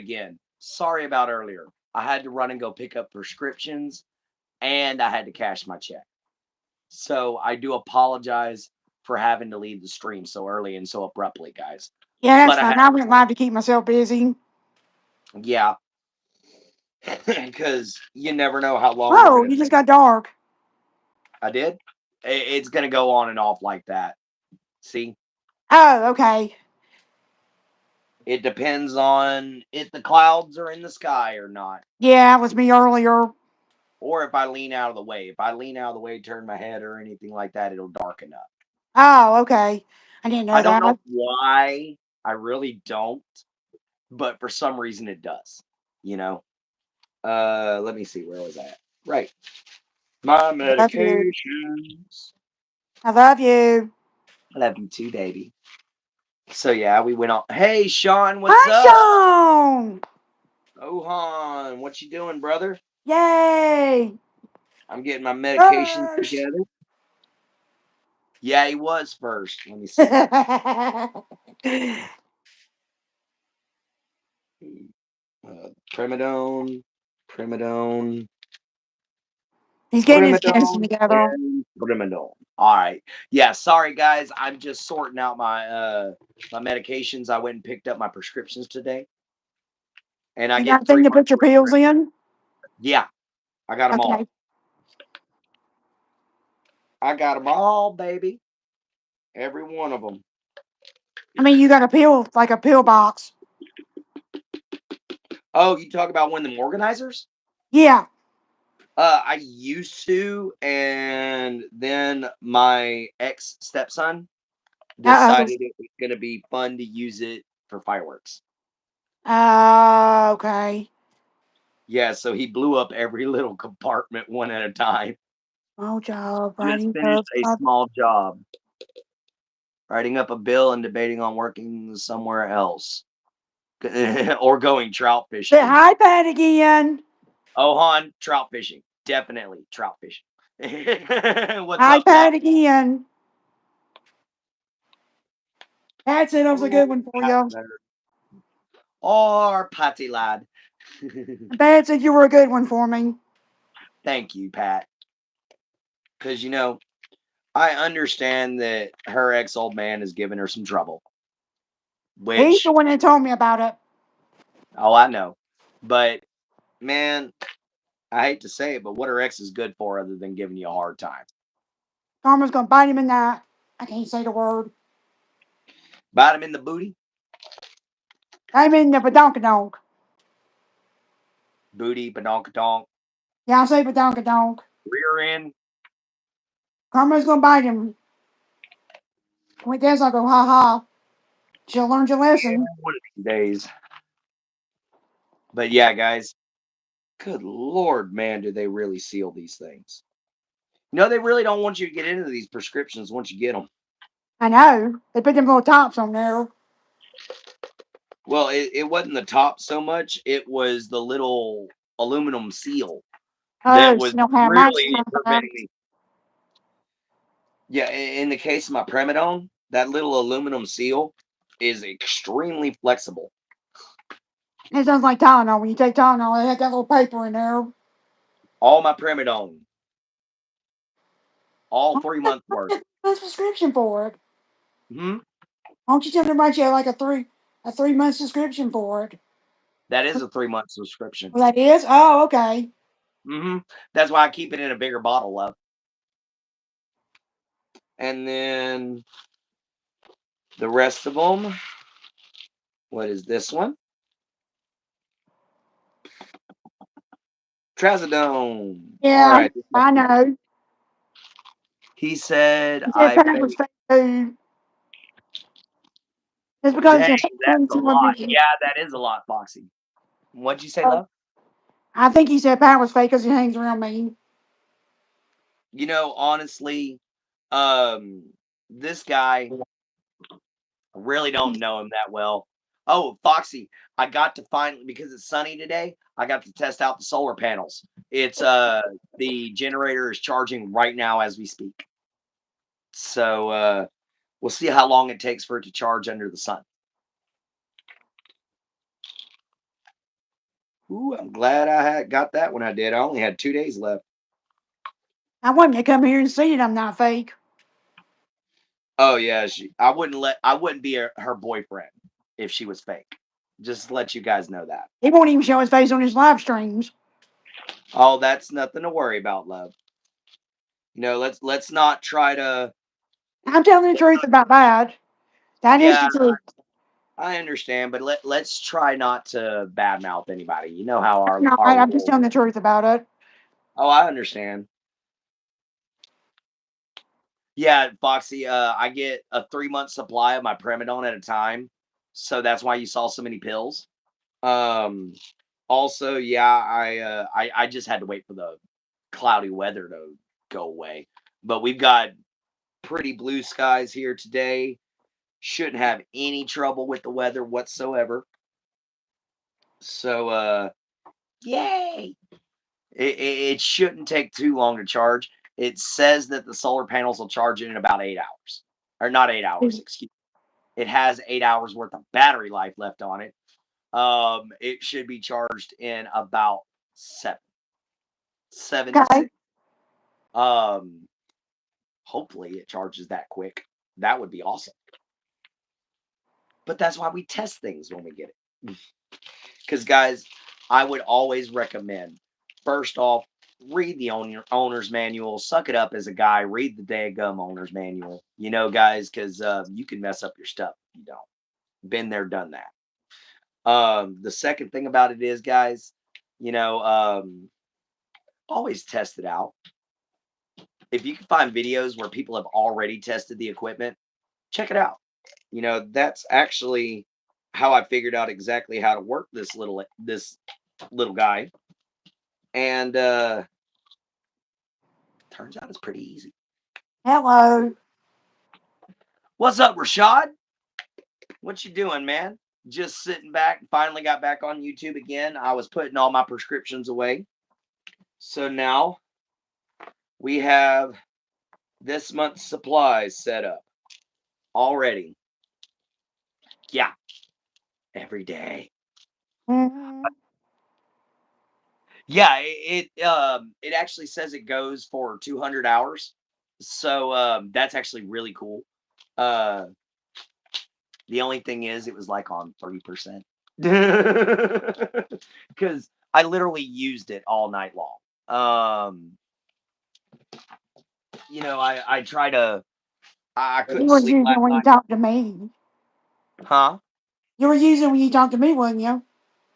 again. Sorry about earlier. I had to run and go pick up prescriptions and I had to cash my check. So I do apologize for having to leave the stream so early and so abruptly, guys. Yeah, that's But I fine. had, I went live to keep myself busy. yeah, because you never know how long we're Oh, going you to just take. got dark. I did. It's going to go on and off like that. See, Oh, okay. it depends on if the clouds are in the sky or not, Yeah, it was me earlier. or if I lean out of the way. If I lean out of the way, turn my head or anything like that, it'll darken up. Oh, okay. I didn't I know don't know that. why. I really don't, but for some reason it does. You know. Let me see. Where was that? Right. My I love you. medications. I love you. I love you too, baby. So yeah, we went on. Hey, Sean, what's Hi, up? Sean. Ohan, what you doing, brother? Yay. I'm getting my medications First. together. Yeah, he was first. Let me see. Primidone, primidone, He's getting his medicine primidone, together. and primidone. All right. Yeah, sorry guys. I'm just sorting out my medications. I went and picked up my prescriptions today, and I You got get a three thing to put months your worth of pills prescriptions. in? Yeah, I got them all. Okay. I got them all, baby. Every one of them. I mean, you got a pill, like a pill box. Oh, you talk about one of them organizers? Yeah. I used to, and then my ex stepson Uh decided it was going to be fun to use it for fireworks. oh. Okay. Yeah, so he blew up every little compartment one at a time. Mojo, Just writing finished books. a small job, writing up a bill and debating on working somewhere else or going trout Say fishing. hi, Pat, again. Oh, Han, trout fishing. Definitely trout fishing. What's Hi, up, Pat, Pat? again. Pat said it was a Oh, good one for Pat you. better. Or Patty lad. And Pat said you were a good one for me. Thank you, Pat. Because, I understand that her ex old man has given her some trouble, He's the which, one that told me about it. oh, I know. But, man, I hate to say it, but what her ex is good for other than giving you a hard time? Karma's gonna bite him in that. I can't say the word. Bite him in the booty? I'm in the badonkadonk. Booty, badonkadonk, Yeah, I say badonkadonk. rear end. Karma's gonna bite him. When it does, I'll go, ha ha. She'll learn your lesson. One of these days. But yeah, guys, good Lord, man, do they really seal these things? No, they really don't want you to get into these prescriptions once you get them. I know. They put them little tops on there. Well, it wasn't the top so much, it was the little aluminum seal that Oh, was she don't have my really stuff back. preventing me. Yeah, in the case of my Primidone, that little aluminum seal is extremely flexible. It sounds like Tylenol. When you take Tylenol, they have that little paper in there. All my Primidone, all Why don't 3 months you worth. get a subscription for it? Hmm. Why don't you tell them to write you like a 3 month subscription for it? That is a 3 month subscription. Well, that is? Oh, okay. Hmm. That's why I keep it in a bigger bottle, love. And then the rest of them. What is this one? Trazodone. All Yeah, right. I know. He said, He said I Pat was fake. fake food. It's because Dang, the that's a pregnancy would lot. be. Yeah, that is a lot, Foxy. What'd you say, Oh, love? I think he said Pat was fake because he hangs around me. Honestly, um, this guy, I really don't know him that well. Oh, Foxy, I got to finally, because it's sunny today, I got to test out the solar panels. It's the generator is charging right now as we speak. So we'll see how long it takes for it to charge under the sun. Ooh, I'm glad I had got that when I did. I only had 2 days left. I want you to come here and see it. I'm not fake. Oh yeah, I wouldn't be her boyfriend if she was fake. Just to let you guys know that. He won't even show his face on his live streams. Oh, that's nothing to worry about, love. Let's not try to. I'm telling the truth about that. That is Yeah, the truth. I understand, but let's try not to badmouth anybody. You know how No, our I'm just world telling the is. truth about it. Oh, I understand. Yeah, Foxy. I get a 3 month supply of my Premedone at a time, so that's why you saw so many pills. Um, Also, yeah, I just had to wait for the cloudy weather to go away. But we've got pretty blue skies here today. Shouldn't have any trouble with the weather whatsoever. So yay. It shouldn't take too long to charge. It says that the solar panels will charge in about 8 hours. Or not 8 hours, excuse me. It has 8 hours worth of battery life left on it. It should be charged in about seven, 7 to 6. Okay. Um, Hopefully it charges that quick. That would be awesome. But that's why we test things when we get it. Because guys, I would always recommend first off, read the owner's manual. Suck it up as a guy. Read the daggum owner's manual. Guys, because you can mess up your stuff if you don't. Been there, done that. The second thing about it is, guys, you know, um, always test it out. If you can find videos where people have already tested the equipment, check it out. That's actually how I figured out exactly how to work this little guy. And turns out it's pretty easy. Hello. What's up, Rashad? What you doing, man? Just sitting back. Finally got back on YouTube again. I was putting all my prescriptions away. So now we have this month's supplies set up already. Yeah, every day. Mm-hmm. Yeah, it actually says it goes for 200 hours. So that's actually really cool. Uh the only thing is it was like on 3%. Cuz I literally used it all night long. I try to I You couldn't were sleep using last it when you night. talked to me. Huh? You were using it when you talked to me, wasn't you?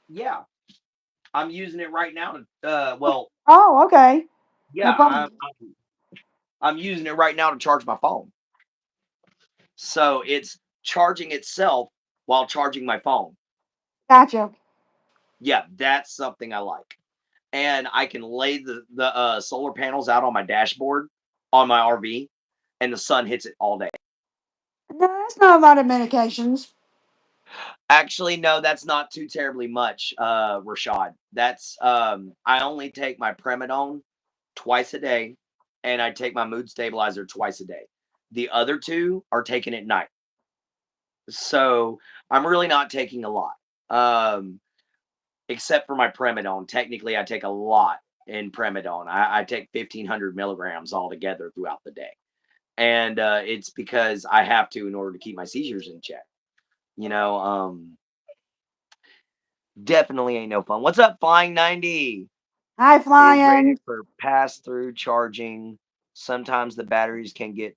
Yeah. I'm using it right now to well, Oh, okay. No yeah, problem. I'm using it right now to charge my phone. So it's charging itself while charging my phone. Gotcha. Yeah, that's something I like. And I can lay the solar panels out on my dashboard on my RV, and the sun hits it all day. No, that's not a lot of medications. Actually, no, that's not too terribly much, Rashad. That's I only take my Premedone twice a day, and I take my mood stabilizer twice a day. The other two are taken at night. So I'm really not taking a lot. Um, Except for my Premedone. Technically, I take a lot in Premedone. I take 1,500 milligrams altogether throughout the day. And it's because I have to in order to keep my seizures in check. You know, definitely ain't no fun. What's up, Flying 90? High Is rated flying. for pass through charging. Sometimes the batteries can get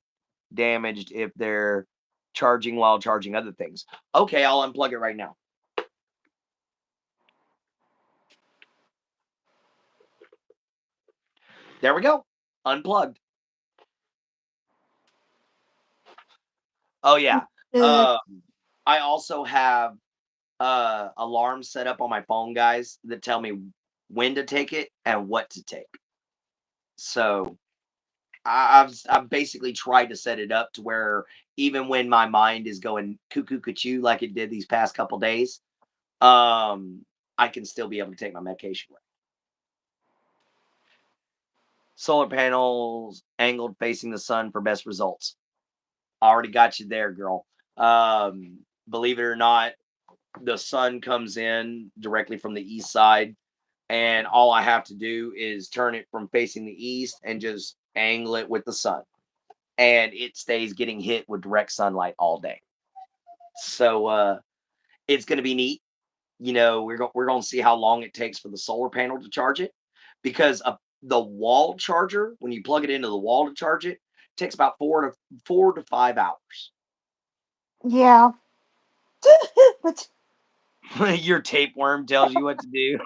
damaged if they're charging while charging other things. Okay, I'll unplug it right now. There we go. Unplugged. Oh yeah. Uh, Um, I also have alarms set up on my phone, guys, that tell me when to take it and what to take. So I've basically tried to set it up to where even when my mind is going cuckoo cuckoo like it did these past couple days, I can still be able to take my medication with. Solar panels angled facing the sun for best results. Already got you there, girl. Believe it or not, the sun comes in directly from the east side. and all I have to do is turn it from facing the east and just angle it with the sun, and it stays getting hit with direct sunlight all day. So it's going to be neat. We're going to see how long it takes for the solar panel to charge it, because the wall charger, when you plug it into the wall to charge it, takes about 4 to 5 hours. Yeah. But Your tapeworm tells you what to do.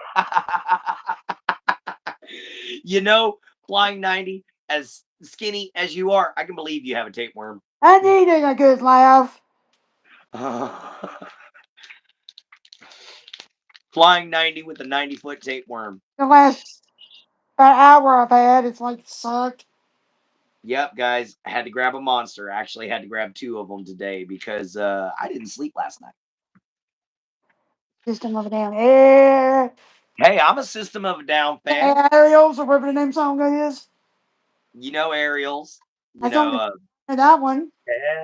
you know, Flying 90, as skinny as you are, I can believe you have a tapeworm. I needed a good laugh. Flying 90 with a 90-foot tapeworm. The last hour I've had, it's like sucked. Yep, guys, I had to grab a monster. I actually had to grab two of them today because I didn't sleep last night. System of a Down. Yeah. Hey, I'm a System of a Down fan. Ariels or whatever the name song is. Aerials. I don't know that one.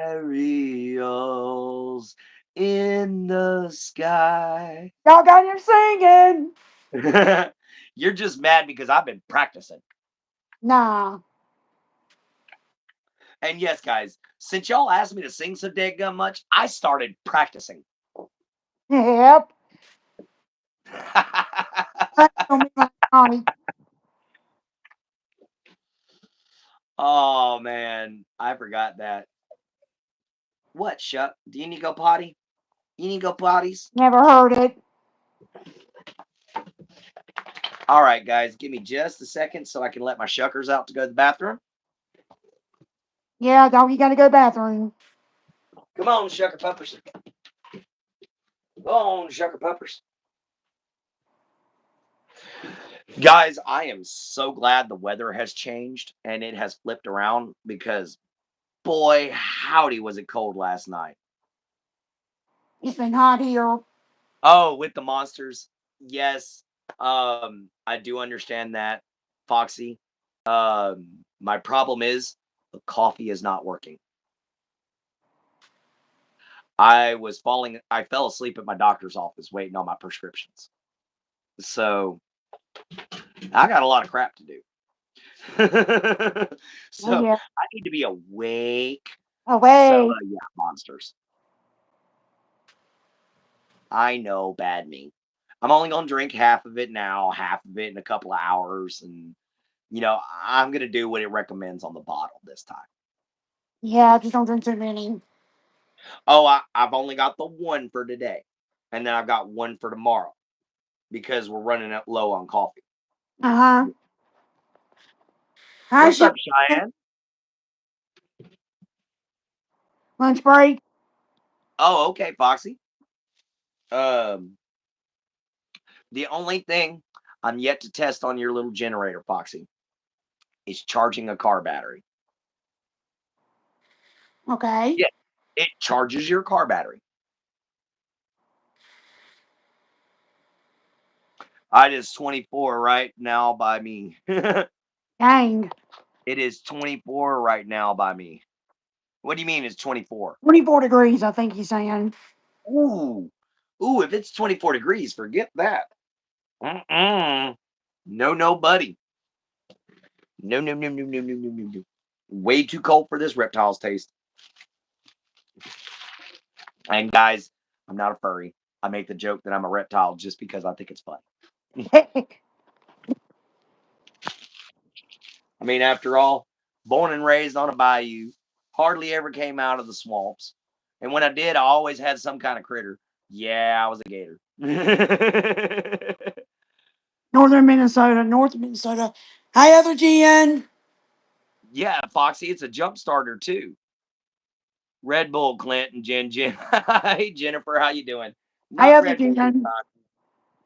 Aerials in the sky. Y'all got him singing. You're just mad because I've been practicing. Nah. And yes, guys, since y'all asked me to sing so daggum much, I started practicing. Yep. That don't mean like naughty. Oh man, I forgot that. What, Shuck? Do you need to go potty? You need to go potties? Never heard it. All right, guys, give me just a second so I can let my shuckers out to go to the bathroom. Yeah, dog, you gotta go bathroom. Come on, Shucker Puppers. Go on, Shucker Puppers. Guys, I am so glad the weather has changed and it has flipped around, because boy, howdy, was it cold last night. It's been hot here. Oh, with the monsters. Yes. I do understand that, Foxy. My problem is the coffee is not working. I fell asleep at my doctor's office waiting on my prescriptions. So I got a lot of crap to do. Oh So yeah. I need to be awake. So Away. yeah, monsters. I know, bad me. I'm only gonna drink half of it now, half of it in a couple of hours, and I'm gonna do what it recommends on the bottle this time. Yeah, just don't drink too many. Oh, I've only got the one for today, and then I've got one for tomorrow because we're running out low on coffee. Uh-huh. Hi, What's Sean. up, Cheyenne? Lunch break. Oh, okay, Foxy. Um, the only thing I'm yet to test on your little generator, Foxy, is charging a car battery. Okay. Yeah, it charges your car battery. It is 24 right now by me. It Dang. is 24 right now by me. What do you mean it's 24? 24 degrees, I think he's saying. Ooh. Ooh, if it's 24 degrees, forget that. Mm-mm. No, no, buddy. No, no, no, no, no, no, no, no, no. Way too cold for this reptile's taste. And guys, I'm not a furry. I make the joke that I'm a reptile just because I think it's funny. I mean, after all, born and raised on a bayou, hardly ever came out of the swamps. And when I did, I always had some kind of critter. Yeah, I was a gator. Northern Minnesota, North Minnesota. Hi, other GN. Yeah, Foxy, it's a jump starter too. Red Bull, Clint and Jen. Hey, Jennifer, how you doing? Hi, Not other Red Bull this GN. time.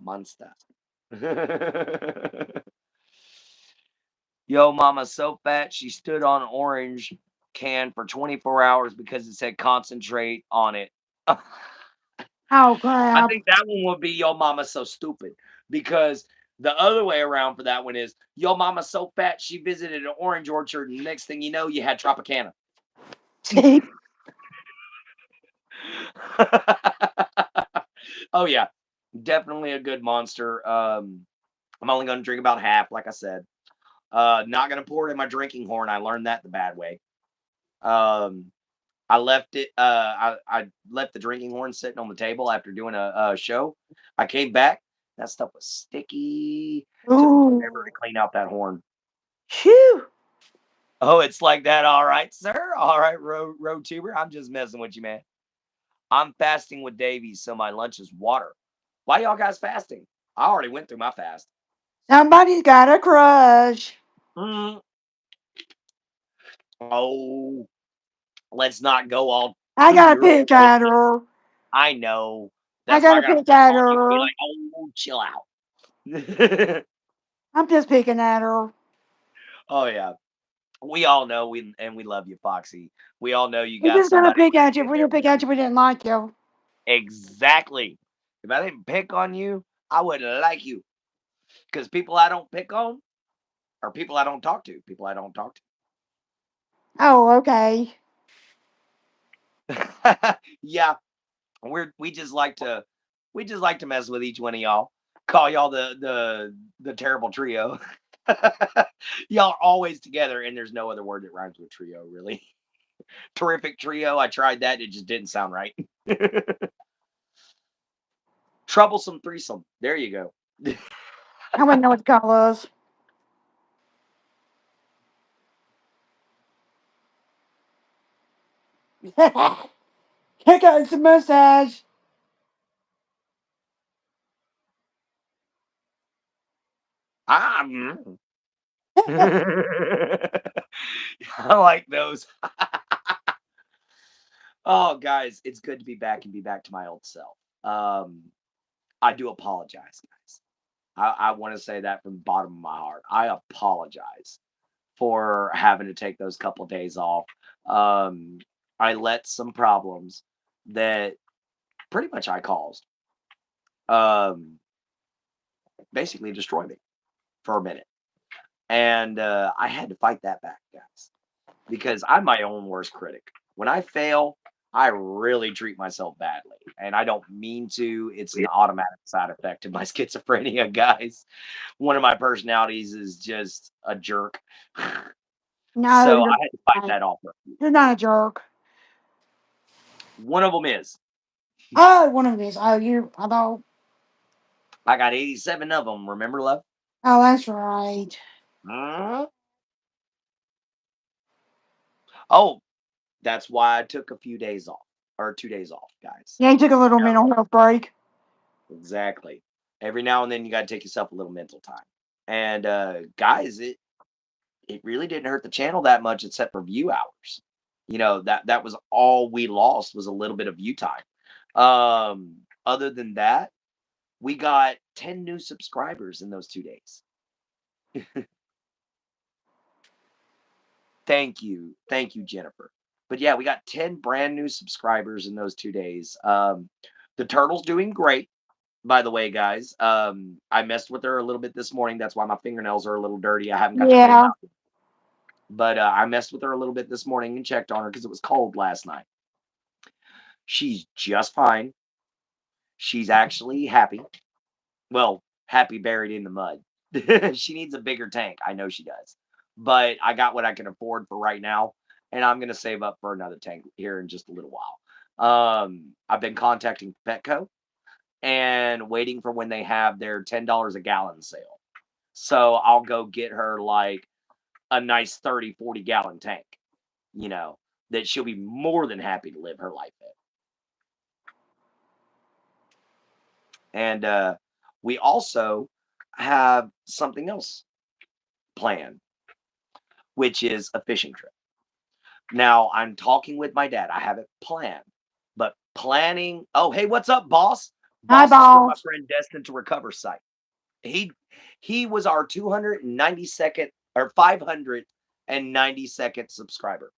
Monster. Yo, mama's so fat she stood on an orange can for 24 hours because it said concentrate on it. I Oh, crap. think that one would be Yo mama's so stupid, because the other way around for that one is Yo mama's so fat she visited an orange orchard, and next thing you know, you had Tropicana. Oh yeah, definitely a good monster. I'm only going to drink about half, like I said. Not going to pour it in my drinking horn. I learned that the bad way. Um, I left it. I left the drinking horn sitting on the table after doing a show. I came back. That stuff was sticky. Took me forever Ooh. to clean out that horn. Phew. Oh, it's like that. All right, sir. All right, road tuber. I'm just messing with you, man. I'm fasting with Davies, so my lunch is water. Why y'all guys fasting? I already went through my fast. Somebody's got a crush. Mm, oh, let's not go all I to got to your pick way. at her. I know. I That's got why I to gotta pick pick at on you and be her. like, oh, chill out. I'm just picking at her. Oh yeah. We all know we love you, Foxy. We all know you We're got just gonna somebody pick with at you. you If in we there didn't pick with at you. you, we didn't like you. Exactly. If I didn't pick on you, I wouldn't like you. Because people I don't pick on are people I don't talk to. People I don't talk Oh, okay. to. Yeah, we just like to mess with each one of y'all. Call y'all the terrible trio. Y'all are always together, and there's no other word that rhymes with trio, really. Terrific trio. I tried that; it just didn't sound right. Troublesome threesome. There you go. I wouldn't know what the color is. Here goes the mustache. Ah, I like those. Oh, guys, it's good to be back and be back to my old self. Um, I do apologize, guys. I want to say that from the bottom of my heart. I apologize for having to take those couple days off. Um, I let some problems that pretty much I caused um, basically destroy me for a minute. And I had to fight that back, guys, because I'm my own worst critic. When I fail, I really treat myself badly. And I don't mean to. It's an automatic side effect of my schizophrenia, guys. One of my personalities is just a jerk. No, So you're I had to fight not. that off. You're not a jerk. One of them is Oh, one of these. Oh, you. I thought. I got 87 of them. Remember, love? Oh, that's right. Mhm. Oh, that's why I took a few days off or 2 days off, guys. Yeah, you took a little No, mental health break. exactly. Every now and then you got to take yourself a little mental time. And guys, it really didn't hurt the channel that much except for view hours. That was all we lost was a little bit of view time. Other than that, we got 10 new subscribers in those 2 days. Thank you, Jennifer. But yeah, we got 10 brand new subscribers in those 2 days. The turtle's doing great, by the way, guys. I messed with her a little bit this morning. That's why my fingernails are a little dirty. I haven't got to clean them Yeah. out. But I messed with her a little bit this morning and checked on her because it was cold last night. She's just fine. She's actually happy. Well, happy buried in the mud. She needs a bigger tank. I know she does. But I got what I can afford for right now. And I'm going to save up for another tank here in just a little while. I've been contacting Petco and waiting for when they have their $10 a gallon sale. So I'll go get her like a nice 30, 40 gallon tank, you know, that she'll be more than happy to live her life in. And we also have something else planned, which is a fishing trip. Now, I'm talking with my dad. I have it planned, but planning. Oh, hey, what's up, boss? Hi, Boss is from my boss. friend Destined to Recover site. He he was our 292nd or 592nd subscriber.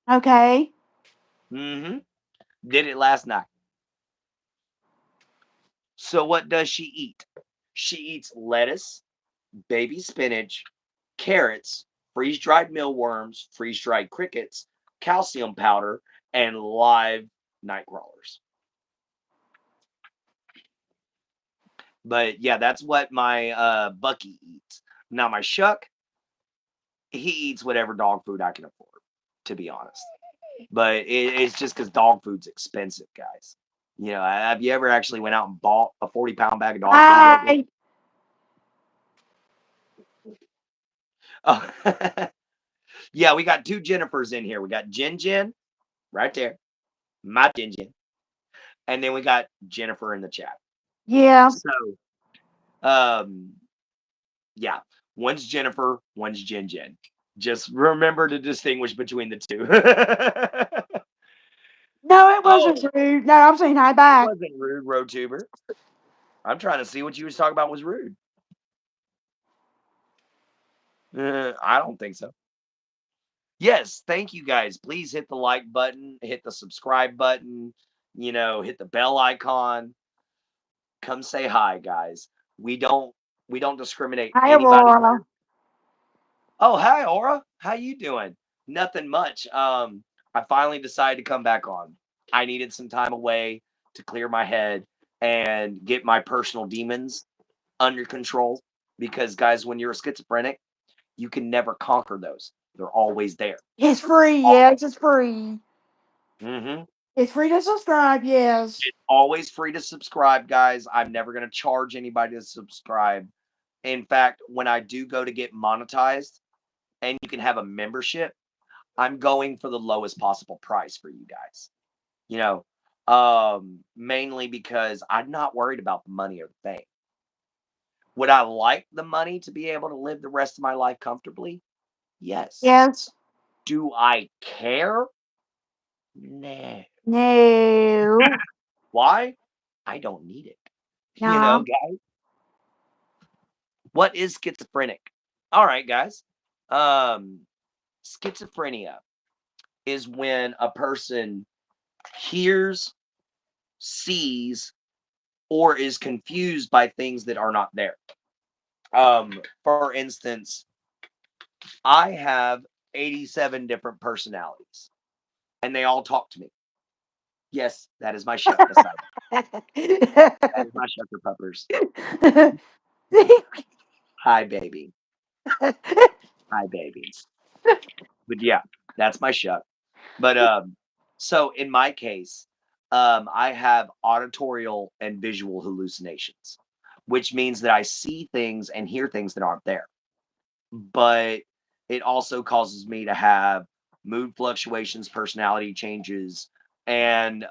Okay. Hmm. Did it last night. So what does she eat? She eats lettuce, baby spinach, carrots, freeze dried mealworms, freeze dried crickets, calcium powder, and live night crawlers. But yeah, that's what my Bucky eats. Now my Shuck, he eats whatever dog food I can afford, to be honest. But it's just because dog food's expensive, guys. Have you ever actually went out and bought a 40-pound bag of dog food lately? Hi. Oh, yeah, we got two Jennifers in here. We got Jen right there, my Jen, and then we got Jennifer in the chat. Yeah. So, um, yeah, one's Jennifer, one's Jen. Just remember to distinguish between the two. No, it wasn't Oh, rude. No, I'm saying hi it back. wasn't rude, Roadtuber. I'm trying to see what you was talking about was rude. I don't think so. Yes, thank you guys. Please hit the like button, hit the subscribe button, hit the bell icon. Come say hi, guys. We don't we don't discriminate Hi, anybody here. Aurora. Oh, hi, Aura. How you doing? Nothing much. I finally decided to come back on. I needed some time away to clear my head and get my personal demons under control because guys, when you're a schizophrenic, you can never conquer those. They're always there. It's free. Yes, it's free. Mm-hmm. It's free to subscribe. Yes. It's always free to subscribe, guys. I'm never going to charge anybody to subscribe. In fact, when I do go to get monetized and you can have a membership, I'm going for the lowest possible price for you guys. You know, mainly because I'm not worried about the money or the fame. Would I like the money to be able to live the rest of my life comfortably? Yes. Yes. Do I care? No. No. Why? I don't need it. No. Guys, what is schizophrenic? All right, guys. Um, Schizophrenia is when a person hears, sees, or is confused by things that are not there. For instance, I have 87 different personalities, and they all talk to me. Yes, that is my Shuck beside me. That is my Shucker puppers. Hi, baby. Hi, baby. But yeah, that's my Shuck. But so in my case, I have auditorial and visual hallucinations, which means that I see things and hear things that aren't there. But it also causes me to have mood fluctuations, personality changes, and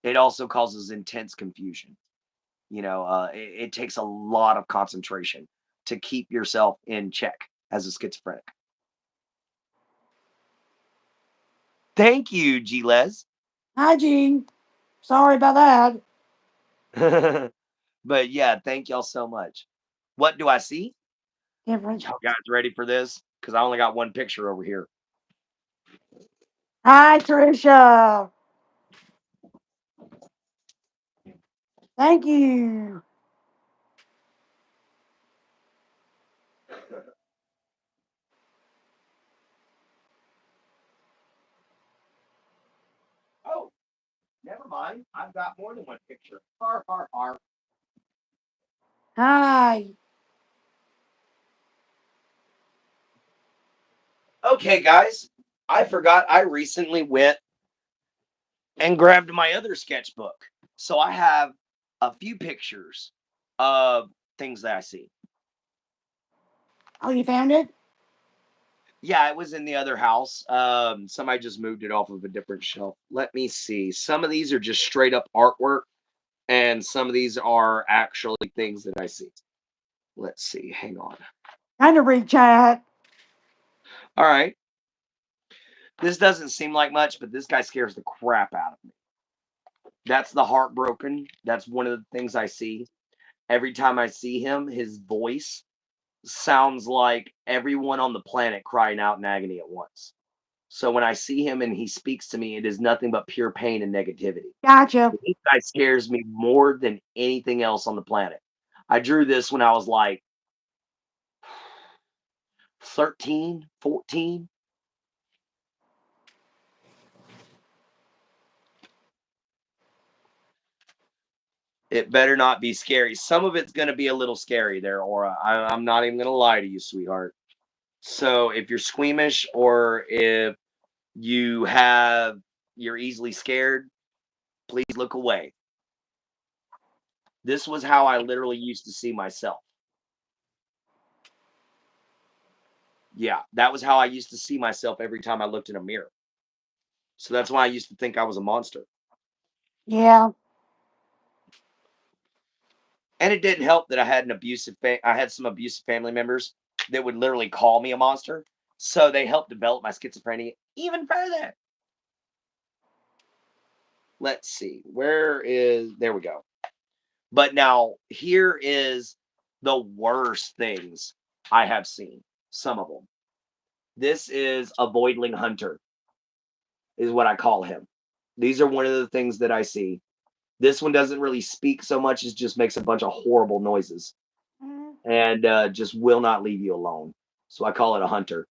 it also causes intense confusion. It takes a lot of concentration to keep yourself in check as a schizophrenic. Thank you, Giles. Hi, Gene. Sorry about that. But yeah, thank y'all so much. What do I see? Different. Y'all guys ready for this? Because I only got one picture over here. Hi, Trisha. Thank you. Oh, never mind. I've got more than one picture. Har, har, har. Hi. Okay, guys. I forgot I recently went and grabbed my other sketchbook. So I have a few pictures of things that I see. Oh, you found it? Yeah, it was in the other house. Somebody just moved it off of a different shelf. Let me see. Some of these are just straight up artwork, and some of these are actually things that I see. Let's see. Hang on. Kind of read chat. All right. This doesn't seem like much, but this guy scares the crap out of me. That's the heartbroken. That's one of the things I see. Every time I see him, his voice sounds like everyone on the planet crying out in agony at once. So when I see him and he speaks to me, it is nothing but pure pain and negativity. Gotcha. This guy scares me more than anything else on the planet. I drew this when I was like 13, 14. It better not be scary. Some of it's going to be a little scary there, Aura. I'm not even going to lie to you, sweetheart. So if you're squeamish or if you're easily scared, please look away. This was how I literally used to see myself. Yeah, that was how I used to see myself every time I looked in a mirror. So that's why I used to think I was a monster. Yeah. And it didn't help that I had some abusive family members that would literally call me a monster. So they helped develop my schizophrenia even further. Let's see. There we go. But now here is the worst things I have seen. Some of them. This is a voidling hunter, is what I call him. These are one of the things that I see. This one doesn't really speak so much as just makes a bunch of horrible noises Mhm. and just will not leave you alone. So I call it a hunter.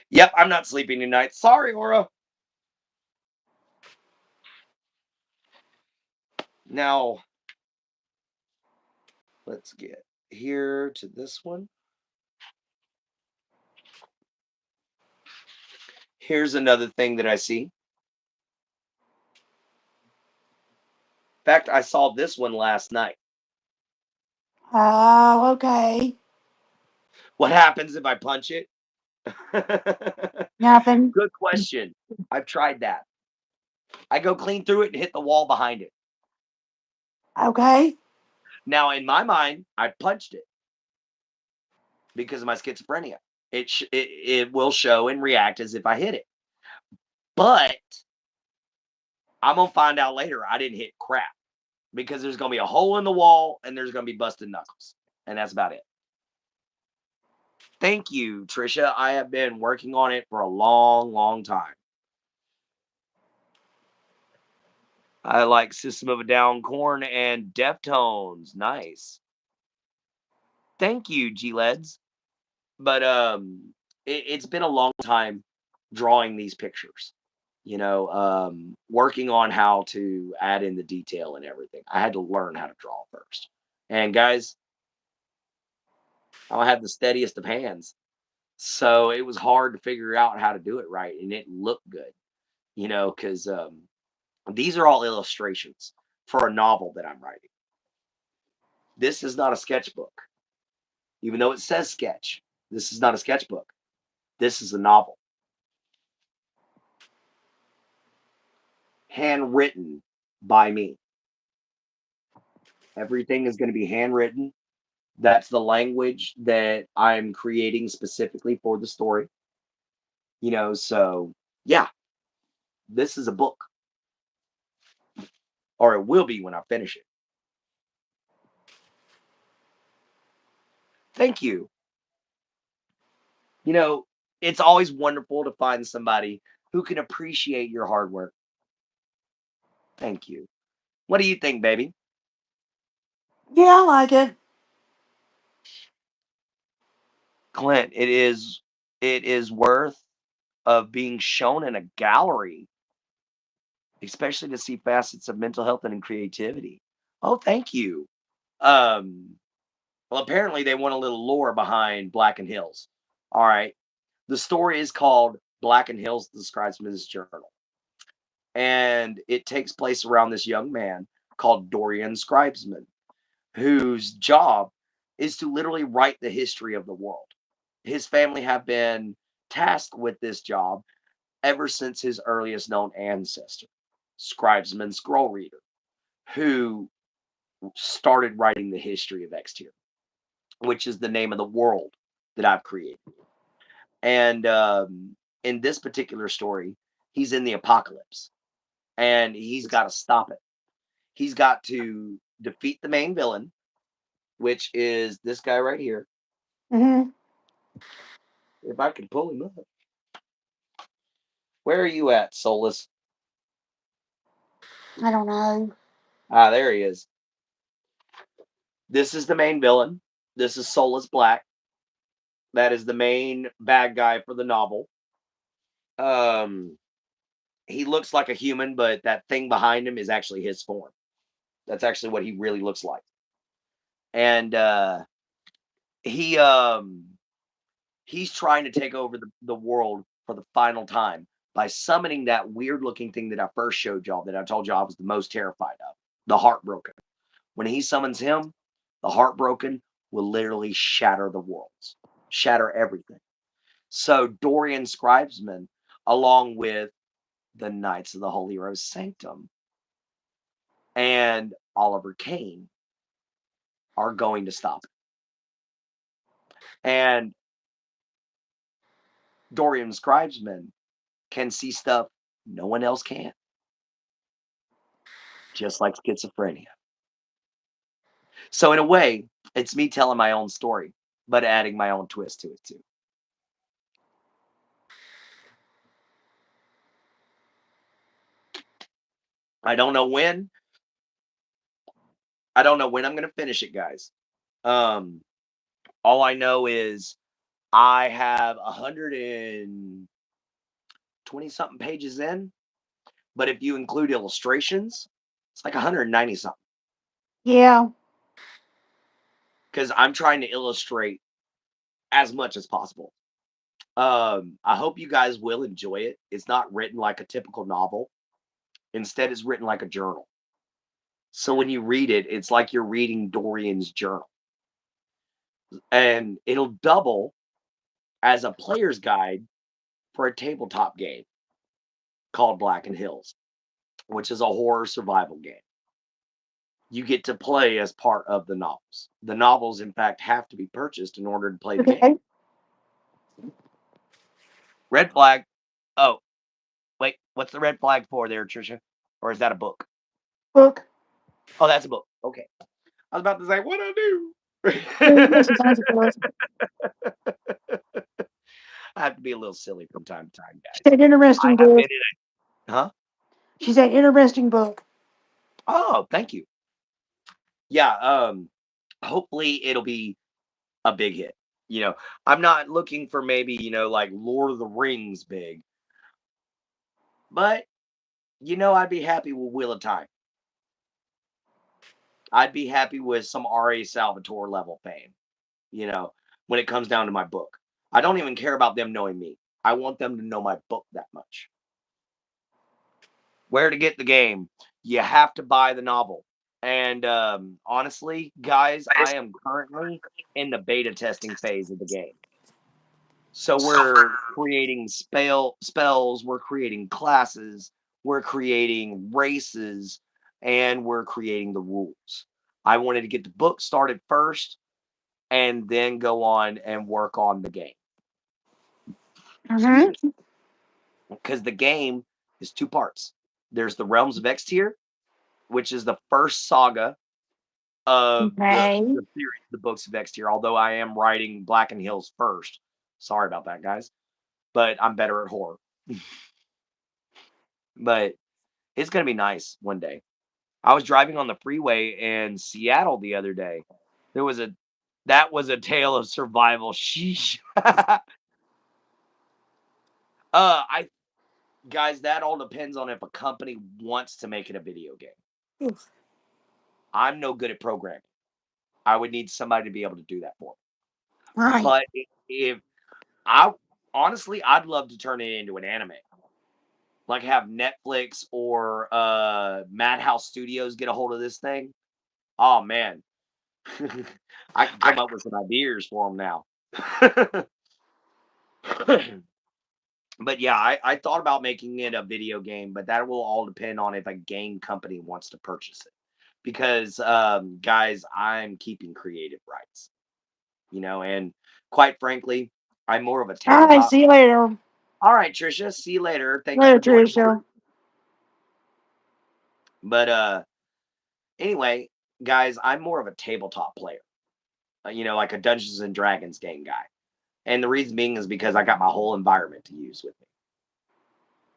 Yep, I'm not sleeping tonight. Sorry, Aura. Now, let's get here to this one. Here's another thing that I see. In fact, I saw this one last night. Oh, okay. What happens if I punch it? Nothing. Good question. I've tried that. I go clean through it and hit the wall behind it. Okay. Now, in my mind, I punched it because of my schizophrenia. It will show and react as if I hit it. But I'm gonna find out later I didn't hit crap because there's gonna be a hole in the wall and there's gonna be busted knuckles, and that's about it. Thank you, Trisha. I have been working on it for a long, long time. I like System of a Down, Corn, and Deftones. Nice. Thank you, G-Leds. But it's been a long time drawing these pictures. Working on how to add in the detail and everything. I had to learn how to draw first. And guys, I don't have the steadiest of hands. So it was hard to figure out how to do it right and it looked good, because these are all illustrations for a novel that I'm writing. This is not a sketchbook, even though it says sketch. This is not a sketchbook. This is a novel, handwritten by me. Everything is going to be handwritten. That's the language that I'm creating specifically for the story. So yeah, this is a book, or it will be when I finish it. Thank you. You know, it's always wonderful to find somebody who can appreciate your hard work. Thank you. What do you think, baby? Yeah, I like it. Clint, it is worth of being shown in a gallery, especially to see facets of mental health and creativity. Oh, thank you. Um, well, apparently they want a little lore behind Black and Hills. All right. The story is called Black and Hills, the Scribesman's Journal. And it takes place around this young man called Dorian Scribesman, whose job is to literally write the history of the world. His family have been tasked with this job ever since his earliest known ancestor, Scribesman Scroll Reader, who started writing the history of Extier, which is the name of the world that I've created. And in this particular story, he's in the apocalypse and he's got to stop it. He's got to defeat the main villain, which is this guy right here. Hmm. If I can pull him up. Where are you at, Solus? I don't know. Ah, there he is. This is the main villain. This is Solus Black. That is the main bad guy for the novel. Um, he looks like a human, but that thing behind him is actually his form. That's actually what he really looks like. And he he's trying to take over the world for the final time by summoning that weird looking thing that I first showed y'all that I told y'all I was the most terrified of, the heartbroken. When he summons him, the heartbroken will literally shatter the worlds, shatter everything. So Dorian Scribesman, along with the Knights of the Holy Rose Sanctum and Oliver Kane, are going to stop it. And Dorian Scribesman can see stuff no one else can, just like schizophrenia. So in a way, it's me telling my own story, but adding my own twist to it too. I don't know when. I don't know when I'm going to finish it, guys. Um, all I know is I have 120 something pages in, but if you include illustrations, it's like 190 something. Yeah. Because I'm trying to illustrate as much as possible. I hope you guys will enjoy it. It's not written like a typical novel. Instead, it's written like a journal. So when you read it, it's like you're reading Dorian's journal. And it'll double as a player's guide for a tabletop game called Black and Hills, which is a horror survival game. You get to play as part of the novels. The novels, in fact, have to be purchased in order to play the game. Okay. Red flag. Oh, wait, what's the red flag for there, Trisha? Or is that a book? Book. Oh, that's a book. Okay. I was about to say, what I do? Sometimes it does. I have to be a little silly from time to time, She guys. said interesting I have been book. in Huh? She said interesting book. Oh, thank you. Yeah, hopefully it'll be a big hit. You know, I'm not looking for maybe, like Lord of the Rings big, but I'd be happy with Wheel of Time. I'd be happy with some R.A. Salvatore level fame, you know, when it comes down to my book. I don't even care about them knowing me. I want them to know my book that much. Where to get the game? You have to buy the novel. And honestly, guys, I am currently in the beta testing phase of the game. So we're creating spells, we're creating classes, we're creating races, and we're creating the rules. I wanted to get the book started first and then go on and work on the game. Excuse me. Mm-hmm. Because the game is two parts. There's the Realms of Extier, which is the first saga of Okay. the series, the books of Extier, although I am writing Black and Hills first. Sorry about that, guys. But I'm better at horror. But it's gonna be nice one day. I was driving on the freeway in Seattle the other day. There was a That was a tale of survival. Sheesh. I Guys, that all depends on if a company wants to make it a video game. Oof. I'm no good at programming. I would need somebody to be able to do that for me. Right. But if I honestly, I'd love to turn it into an anime. Like have Netflix or Madhouse Studios get a hold of this thing. Oh man, I can come up with some ideas for them now. But yeah, I thought about making it a video game, but that will all depend on if a game company wants to purchase it. Because guys, I'm keeping creative rights, and quite frankly, I'm more of a All right. tabletop. See you later. All right, Trisha, see you later. Thank you Later, for joining. Tricia. But anyway, guys, I'm more of a tabletop player. Like a Dungeons and Dragons game guy. And the reason being is because I got my whole environment to use with me.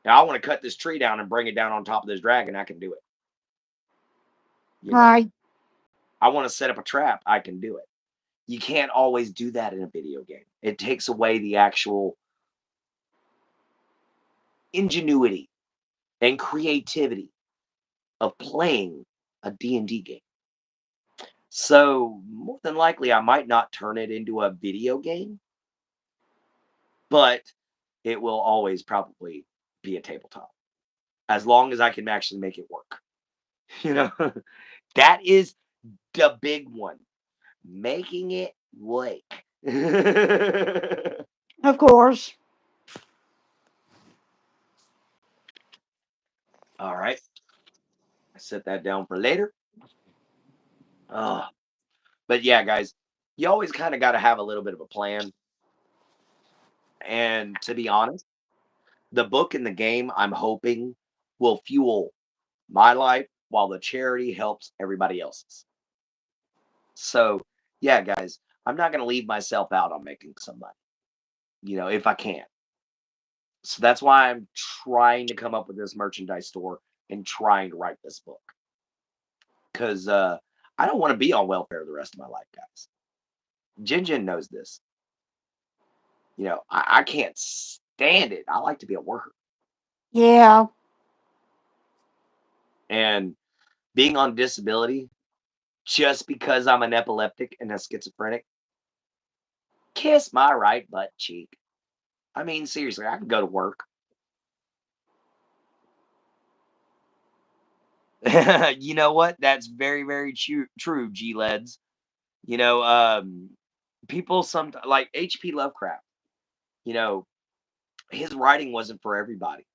Now, I want to cut this tree down and bring it down on top of this dragon. I can do it. You know, Right. I want to set up a trap. I can do it. You can't always do that in a video game. It takes away the actual ingenuity and creativity of playing a D&D game. So, more than likely, I might not turn it into a video game, but it will always probably be a tabletop as long as I can actually make it work. You know, that is the big one, making it work. Of course. All right, I set that down for later. Uh, but yeah, guys, you always kind of got to have a little bit of a plan. And to be honest, the book and the game, I'm hoping, will fuel my life while the charity helps everybody else's. So, yeah, guys, I'm not going to leave myself out on making some money, if I can. So that's why I'm trying to come up with this merchandise store and trying to write this book because I don't want to be on welfare the rest of my life, guys. Jin Jin knows this. I can't stand it. I like to be a worker. Yeah. And being on disability just because I'm an epileptic and a schizophrenic, kiss my right butt cheek. I mean, seriously, I can go to work. You know what? That's very, very true, G Leds. You know, um, people sometimes like H.P. Lovecraft, you know, his writing wasn't for everybody.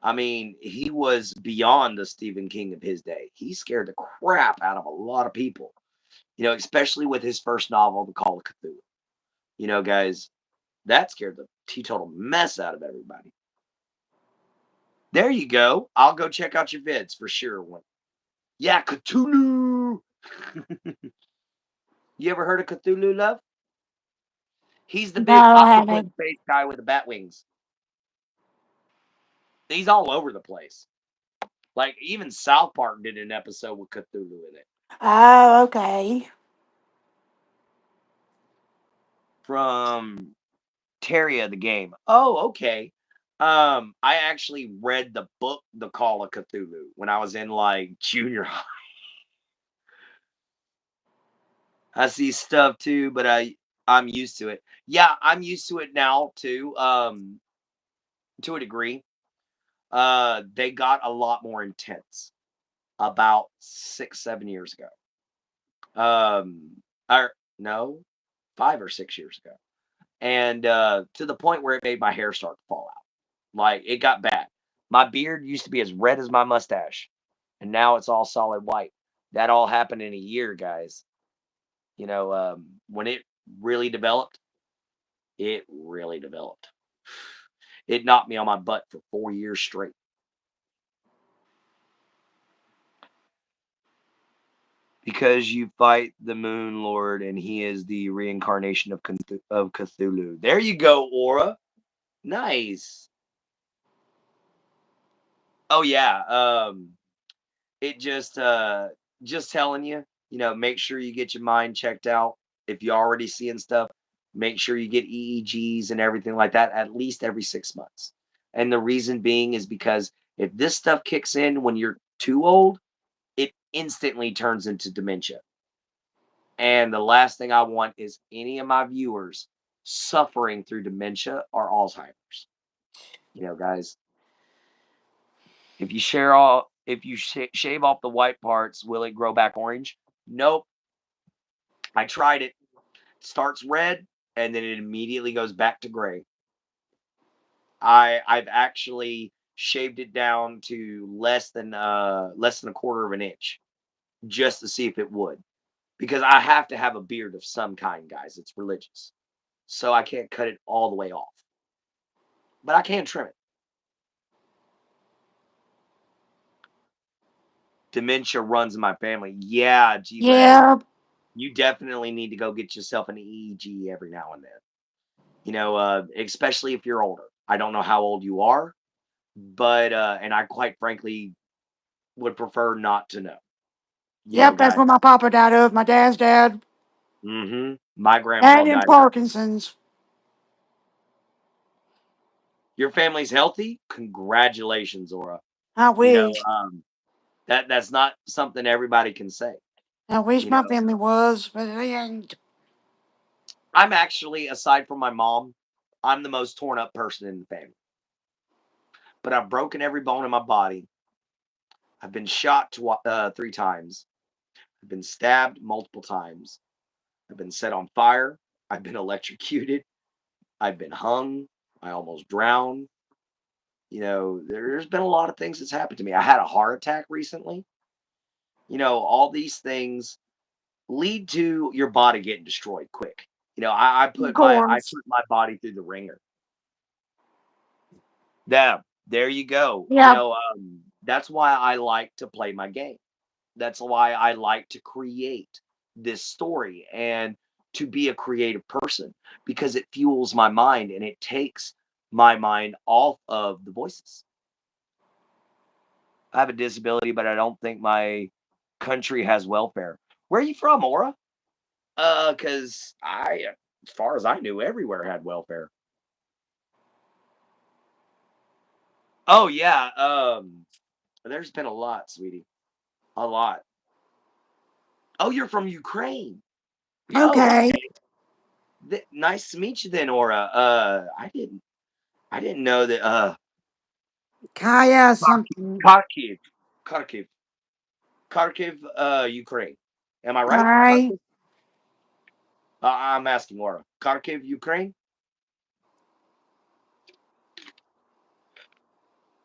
I mean, he was beyond the Stephen King of his day. He scared the crap out of a lot of people, especially with his first novel, The Call of Cthulhu. Guys, that scared the teetotal mess out of everybody. There you go. I'll go check out your vids for sure. Yeah, Cthulhu. You ever heard of Cthulhu, love? He's the No, big I octopus haven't. face guy with the bat wings. He's all over the place. Like even South Park did an episode with Cthulhu in it. Oh, okay. From Terria the game. Oh, okay. I actually read the book The Call of Cthulhu when I was in like junior high. I see stuff too, but I'm used to it. Yeah, I'm used to it now too, to a degree. They got a lot more intense about 6, 7 years ago. Or no, 5 or 6 years ago. And to the point where it made my hair start to fall out. Like it got bad. My beard used to be as red as my mustache, and now it's all solid white. That all happened in a year, guys. When it really developed, it really developed. It knocked me on my butt for 4 years straight. Because you fight the Moon Lord, and he is the reincarnation of Cthulhu. There you go, Aura. Nice. Oh yeah. It just telling you, make sure you get your mind checked out. If you're already seeing stuff, make sure you get EEGs and everything like that at least every 6 months. And the reason being is because if this stuff kicks in when you're too old, it instantly turns into dementia. And the last thing I want is any of my viewers suffering through dementia or Alzheimer's. Guys, if you shave off the white parts, will it grow back orange? Nope. I tried it. Starts red and then it immediately goes back to gray. I've actually shaved it down to less than a quarter of an inch just to see if it would. Because I have to have a beard of some kind, guys. It's religious. So I can't cut it all the way off. But I can trim it. Dementia runs in my family. Yeah, G Led. Yeah. You definitely need to go get yourself an EEG every now and then. Especially if you're older. I don't know how old you are, but and I quite frankly would prefer not to know. Yep, that's Guys. what my papa died of. My dad's dad. My grandpa And in died. Parkinson's. Your family's healthy? Congratulations, Aura. I You know, wish. that's not something everybody can say. I wish You my know, family was, but they ain't. I'm actually, aside from my mom, I'm the most torn up person in the family. But I've broken every bone in my body. I've been shot 3 times. I've been stabbed multiple times. I've been set on fire. I've been electrocuted. I've been hung. I almost drowned. There's been a lot of things that's happened to me. I had a heart attack recently. All these things lead to your body getting destroyed quick. I Of put I course. put my body through the ringer. Yeah, there you go. Yeah. That's why I like to play my game. That's why I like to create this story and to be a creative person because it fuels my mind and it takes my mind off of the voices. I have a disability, but I don't think my country has welfare. Where are you from, Aura? Because as far as I knew, everywhere had welfare. Oh yeah. There's been a lot, sweetie. A lot. Oh, you're from Ukraine. Oh, Okay. okay. Nice to meet you then, Aura. I didn't know that. Kaya Kharkiv, something. Kharkiv, Kharkiv, Kharkiv, Ukraine. Am I All right? right. Kharkiv. I'm asking Aura. Kharkiv, Ukraine.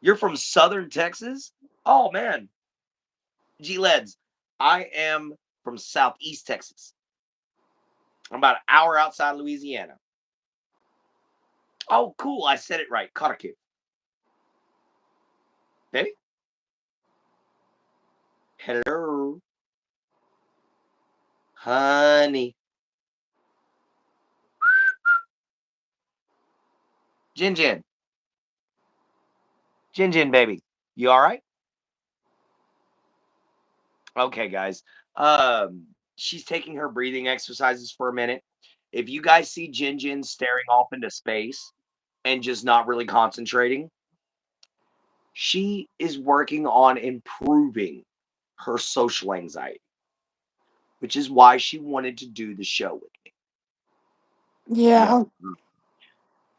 You're from Southern Texas. Oh man, G-Leds. I am from Southeast Texas. I'm about an hour outside Louisiana. Oh, cool. I said it right. Kharkiv. Baby. Hello, honey. Jin Jin. Jin Jin, baby. You all right? Okay, guys. She's taking her breathing exercises for a minute. If you guys see Jin Jin staring off into space and just not really concentrating, she is working on improving her social anxiety, which is why she wanted to do the show with me. You know, Yeah.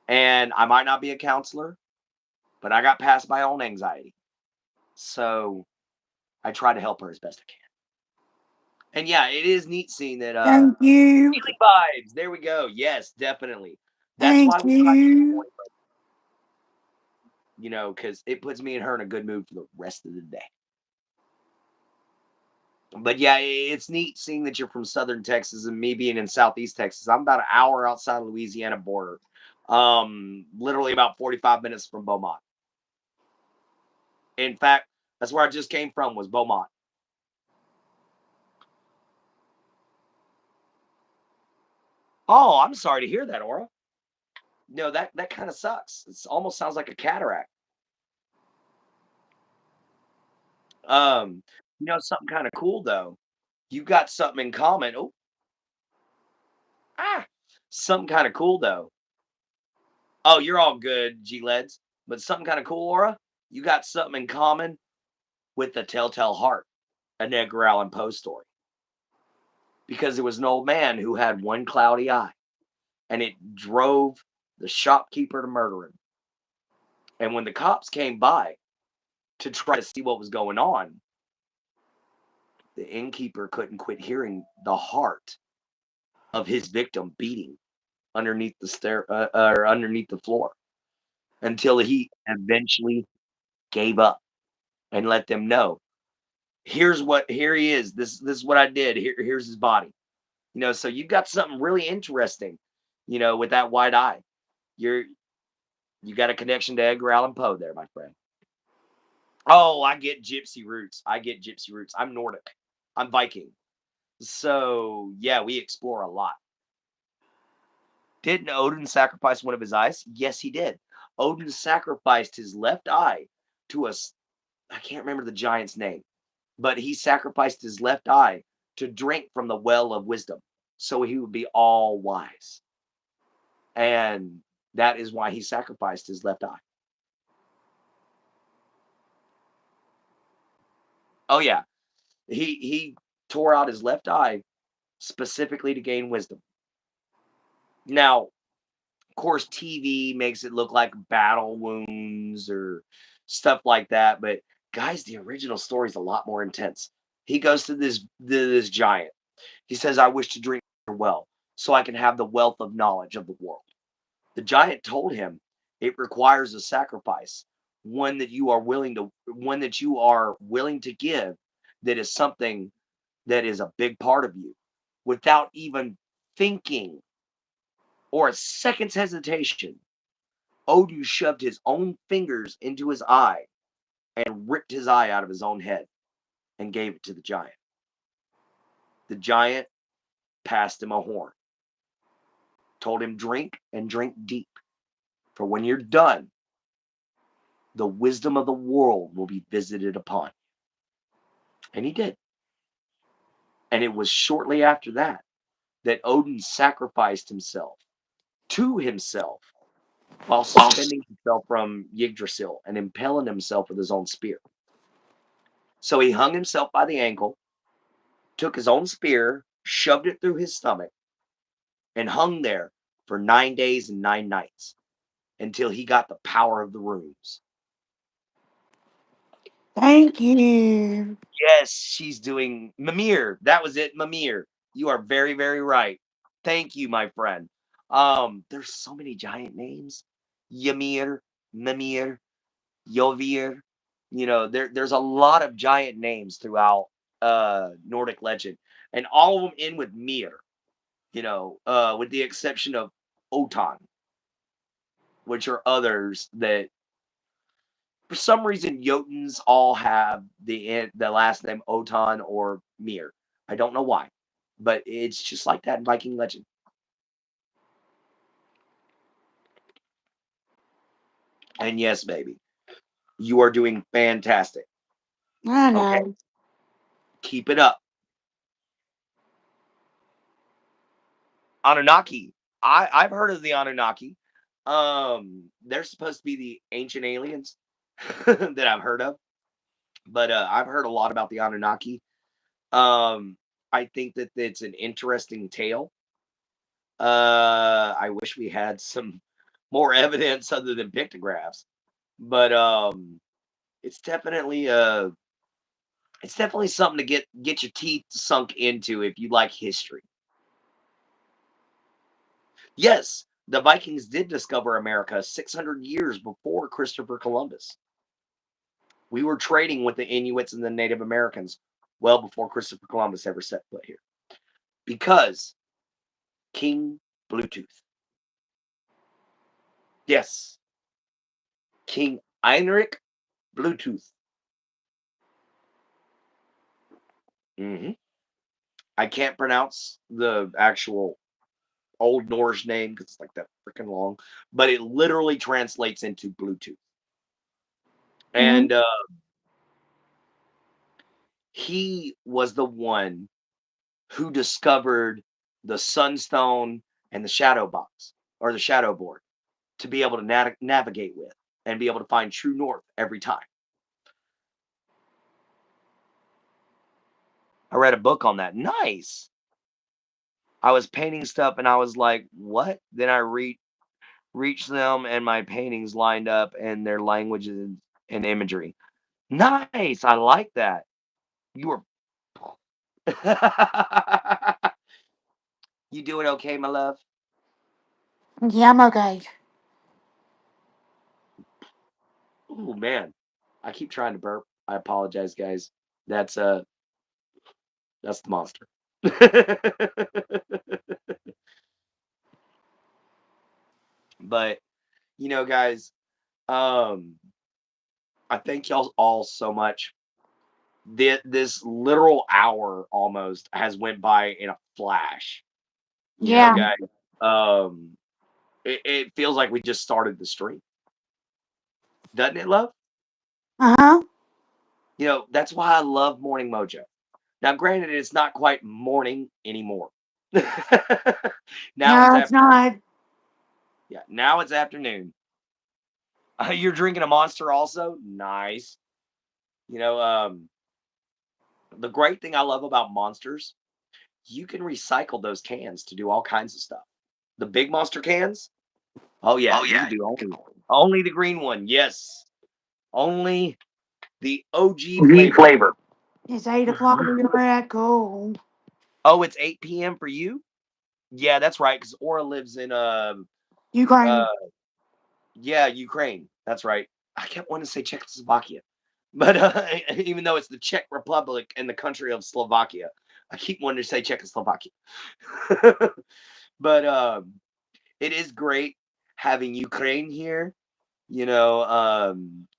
and I might not be a counselor, but I got past my own anxiety. So I try to help her as best I can. And yeah, it is neat seeing that Thank you. healing vibes. There we go. Yes, definitely. That's why Thank we try to keep you. going, because it puts me and her in a good mood for the rest of the day. But yeah, it's neat seeing that you're from Southern Texas and me being in Southeast Texas. I'm about an hour outside of Louisiana border. Literally about 45 minutes from Beaumont. In fact, that's where I just came from was Beaumont. Oh, I'm sorry to hear that, Aura. No, that kind of sucks. It almost sounds like a cataract. Um, something kind of cool though. You got something in common. Oh, ah, something kind of cool though. Oh, you're all good, G-Leds. But something kind of cool, Aura. You got something in common with the Telltale Heart, an Edgar Allan Poe story. Because there was an old man who had one cloudy eye, and it drove the shopkeeper to murder him. And when the cops came by to try to see what was going on, the innkeeper couldn't quit hearing the heart of his victim beating underneath the stair or underneath the floor until he eventually gave up and let them know here he is. This is what I did. Here's his body. So you've got something really interesting, with that white eye. You're you got a connection to Edgar Allan Poe there, my friend. Oh, I get gypsy roots. I get gypsy roots. I'm Nordic. I'm Viking. So yeah, we explore a lot. Didn't Odin sacrifice one of his eyes? Yes, he did. Odin sacrificed his left eye to us. I can't remember the giant's name, but he sacrificed his left eye to drink from the well of wisdom so he would be all wise. And That is why he sacrificed his left eye. Oh yeah, he tore out his left eye specifically to gain wisdom. Now, of course, TV makes it look like battle wounds or stuff like that, but guys, the original story is a lot more intense. He goes to this giant. He says, "I wish to drink your well, so I can have the wealth of knowledge of the world." The giant told him, "It requires a sacrifice, one that you are willing to give, that is something that is a big part of you." Without even thinking or a second's hesitation, Odu shoved his own fingers into his eye and ripped his eye out of his own head and gave it to the giant. The giant passed him a horn, told him, "Drink and drink deep, for when you're done, the wisdom of the world will be visited upon you." And he did. And it was shortly after that that Odin sacrificed himself to himself while suspending himself from Yggdrasil and impaling himself with his own spear. So he hung himself by the ankle, took his own spear, shoved it through his stomach, and hung there for 9 days and 9 nights until he got the power of the runes. Thank you. Yes, she's doing Mimir. That was it, Mimir. You are very, very right. Thank you, my friend. There's so many giant names. Ymir, Mimir, Yovir. There's a lot of giant names throughout Nordic legend, and all of them end with Mir. With the exception of Otan, which are others that for some reason Jotuns all have the last name Otan or Mir. I don't know why, but it's just like that in Viking legend. And yes, baby, you are doing fantastic. I Okay, know. keep it up. Anunnaki. I've heard of the Anunnaki. They're supposed to be the ancient aliens that I've heard of, but I've heard a lot about the Anunnaki. Um, I think that it's an interesting tale. I wish we had some more evidence other than pictographs, but it's definitely uh, it's definitely something to get your teeth sunk into if you like history. Yes, the Vikings did discover America 600 years before Christopher Columbus. We were trading with the Inuits and the Native Americans well before Christopher Columbus ever set foot here because King Bluetooth. Yes, King Heinrich Bluetooth. Hmm. I can't pronounce the actual Old Norse name because it's like that freaking long, but it literally translates into Bluetooth. Mm-hmm. And he was the one who discovered the Sunstone and the Shadow Box or the Shadow Board to be able to navigate with and be able to find true north every time. I read a book on that. Nice. I was painting stuff and I was like, what? Then I reached them and my paintings lined up and their languages and imagery. Nice. I like that. You were you doing okay, my love? Yeah, I'm okay. Oh man. I keep trying to burp. I apologize, guys. That's that's the monster. But guys, um, I thank y'all all so much. This literal hour almost has went by in a flash. Yeah. Guys. Um, it feels like we just started the stream, doesn't it, love? Uh huh. That's why I love Morning Mojo. Now, granted, it's not quite morning anymore. Now it's No, it's after. not. Yeah, now it's afternoon. You're drinking a Monster also? Nice. You know, the great thing I love about Monsters, you can recycle those cans to do all kinds of stuff. The big Monster cans? Oh yeah, Oh you yeah. can do only the green one. Yes. Only the OG G flavor. flavor. It's 8 o'clock where you're at. Cool. Oh, it's 8 p.m. for you? Yeah, that's right. Because Aura lives in uh Ukraine. yeah, Ukraine. That's right. I kept wanting to say Czechoslovakia. But even though it's the Czech Republic and the country of Slovakia, I keep wanting to say Czechoslovakia. But it is great having Ukraine here.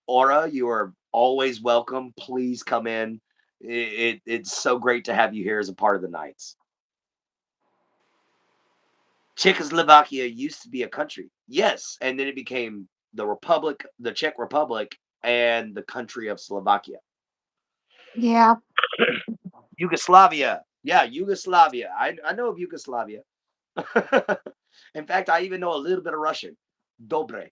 Aura, you are always welcome. Please come in. It's so great to have you here as a part of the Knights. Czechoslovakia used to be a country, yes, and then it became the Republic, the Czech Republic, and the country of Slovakia. Yeah. Yugoslavia, yeah, Yugoslavia. I know of Yugoslavia. In fact, I even know a little bit of Russian. Dobre,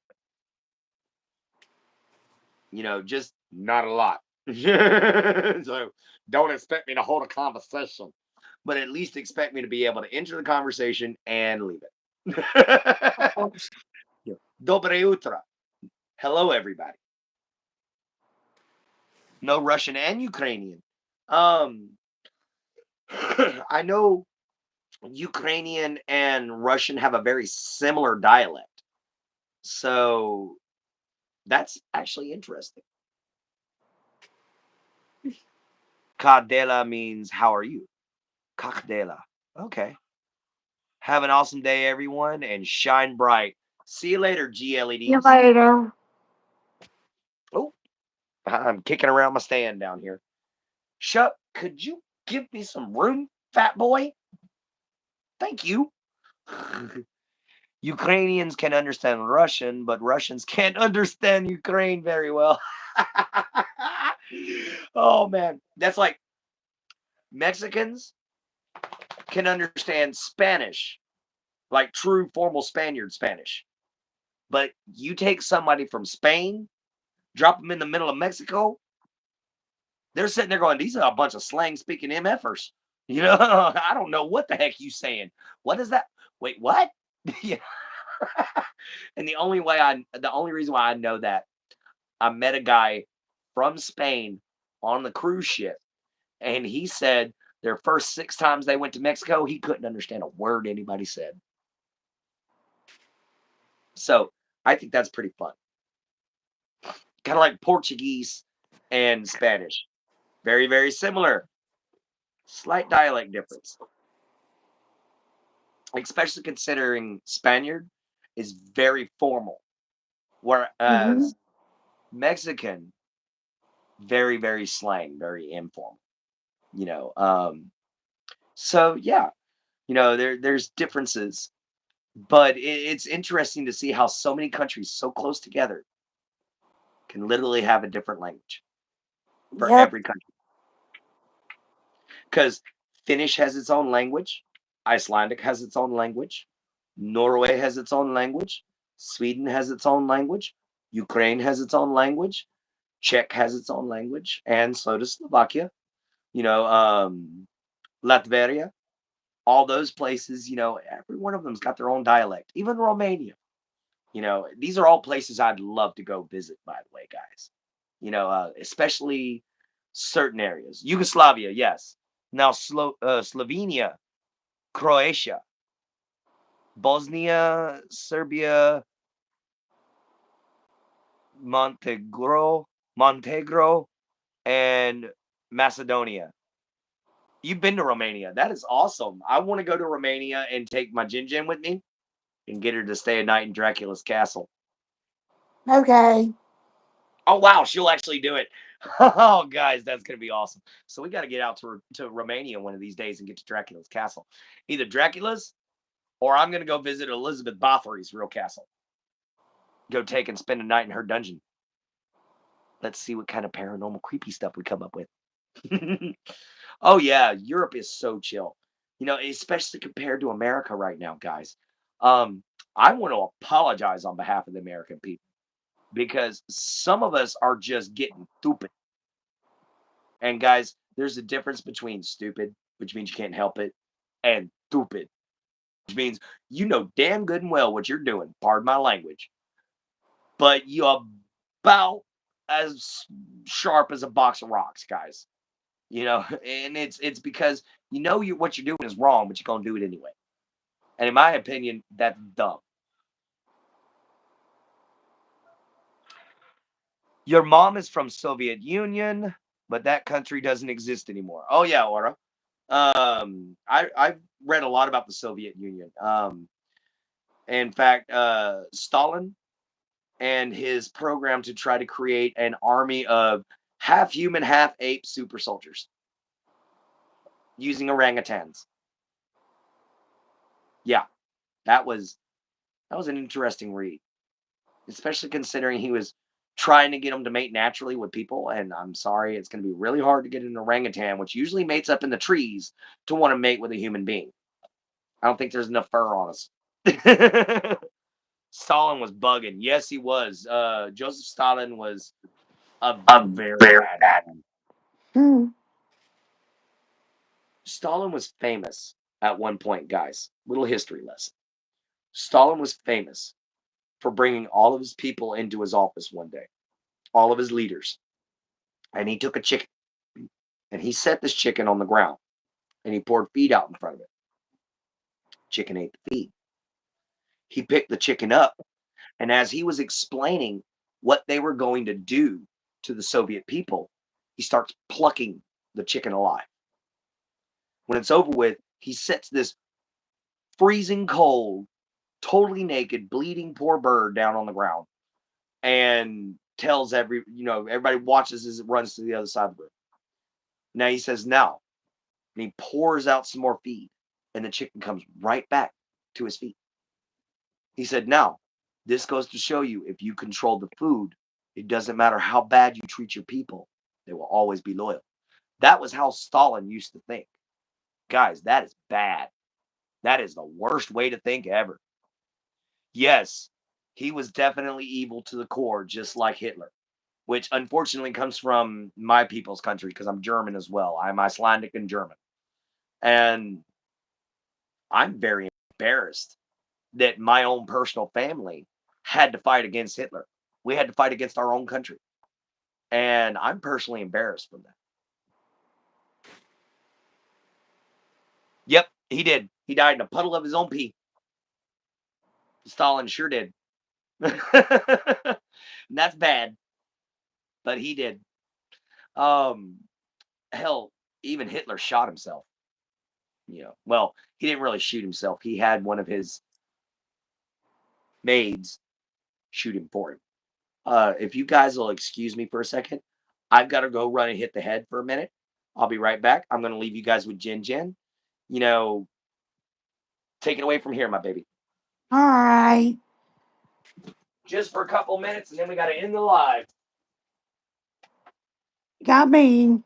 just not a lot. So don't expect me to hold a conversation, but at least expect me to be able to enter the conversation and leave Of it. course. Dobre utro. Hello, everybody. No Russian and Ukrainian. Um, I know Ukrainian and Russian have a very similar dialect. So that's actually interesting. Kadela means how are you? Kakdela. Okay. Have an awesome day, everyone, and shine bright. See you later, See you GLEDs. later. Oh, I'm kicking around my stand down here. Shuck, could you give me some room, fat boy? Thank you. Ukrainians can understand Russian, but Russians can't understand Ukraine very well. Oh man, that's like Mexicans can understand Spanish, like true formal Spaniard Spanish. But you take somebody from Spain, drop them in the middle of Mexico, they're sitting there going, "These are a bunch of slang speaking MFers." I don't know what the heck you saying. What is that? Wait, what? Yeah. And the only reason why I know that, I met a guy from Spain on the cruise ship, and he said their first 6 times they went to Mexico, he couldn't understand a word anybody said. So I think that's pretty fun. Kind of like Portuguese and Spanish. Very, very similar. Slight dialect difference, especially considering Spaniard is very formal, Hmm. whereas Mexican, very, very slang, very informal. You know, so yeah, there's differences, but it's interesting to see how so many countries so close together can literally have a different language for Yep. every country. Because Finnish has its own language, Icelandic has its own language, Norway has its own language, Sweden has its own language, Ukraine has its own language, Czech has its own language, and so does Slovakia. You know, Latvia, all those places. Every one of them's got their own dialect. Even Romania. These are all places I'd love to go visit. By the way, guys. Especially certain areas. Yugoslavia, yes. Now Slovenia, Croatia, Bosnia, Serbia, Montenegro, and Macedonia. You've been to Romania. That is awesome. I want to go to Romania and take my Jin with me and get her to stay a night in Dracula's castle. Okay. Oh wow, she'll actually do it. Oh guys, that's gonna be awesome. So we got to get out to Romania one of these days and get to Dracula's castle. Either Dracula's or I'm gonna go visit Elizabeth Bathory's real castle. Go take and spend a night in her dungeon. Let's see what kind of paranormal creepy stuff we come up with. Oh yeah, Europe is so chill. Especially compared to America right now, guys. Um, I want to apologize on behalf of the American people because some of us are just getting stupid. And guys, there's a difference between stupid, which means you can't help it, and stupid, which means you know damn good and well what you're doing. Pardon my language, but you about as sharp as a box of rocks, guys. You know, and it's because you know what you're doing is wrong, but you're gonna do it anyway. And in my opinion, that's dumb. Your mom is from Soviet Union, but that country doesn't exist anymore. Oh yeah, Aura. I've read a lot about the Soviet Union. In fact, Stalin and his program to try to create an army of half human, half ape super soldiers using orangutans. Yeah, that was that was an interesting read, especially considering he was trying to get them to mate naturally with people. And I'm sorry, it's going to be really hard to get an orangutan, which usually mates up in the trees, to want to mate with a human being. I don't think there's enough fur on us. Stalin was bugging. Yes, he was. Joseph Stalin was a very bad man. Hmm. Stalin was famous at one point, guys. Little history lesson. Stalin was famous for bringing all of his people into his office one day, all of his leaders, and he took a chicken and he set this chicken on the ground and he poured feed out in front of it. Chicken ate the feed. He picked the chicken up, and as he was explaining what they were going to do to the Soviet people, he starts plucking the chicken alive. When it's over with, he sets this freezing cold, totally naked, bleeding poor bird down on the ground and tells everybody watches as it runs to the other side of the room. Now he says, now, and he pours out some more feed, and the chicken comes right back to his feet. He said, now, this goes to show you if you control the food, it doesn't matter how bad you treat your people, they will always be loyal. That was how Stalin used to think. Guys, that is bad. That is the worst way to think ever. Yes, he was definitely evil to the core, just like Hitler, which unfortunately comes from my people's country because I'm German as well. I'm Icelandic and German. And I'm very embarrassed that my own personal family had to fight against Hitler. We had to fight against our own country. And I'm personally embarrassed from that. Yep, he did. He died in a puddle of his own pee. Stalin sure did. And that's bad, but he did. Um, hell, even Hitler shot himself. Well, he didn't really shoot himself. He had one of his maids shoot him for him. If you guys will excuse me for a second, I've got to go run and hit the head for a minute. I'll be right back. I'm going to leave you guys with Jin Jin. You know, take it away from here, my baby. All right. Just for a couple minutes, and then we got to end the live. Got me.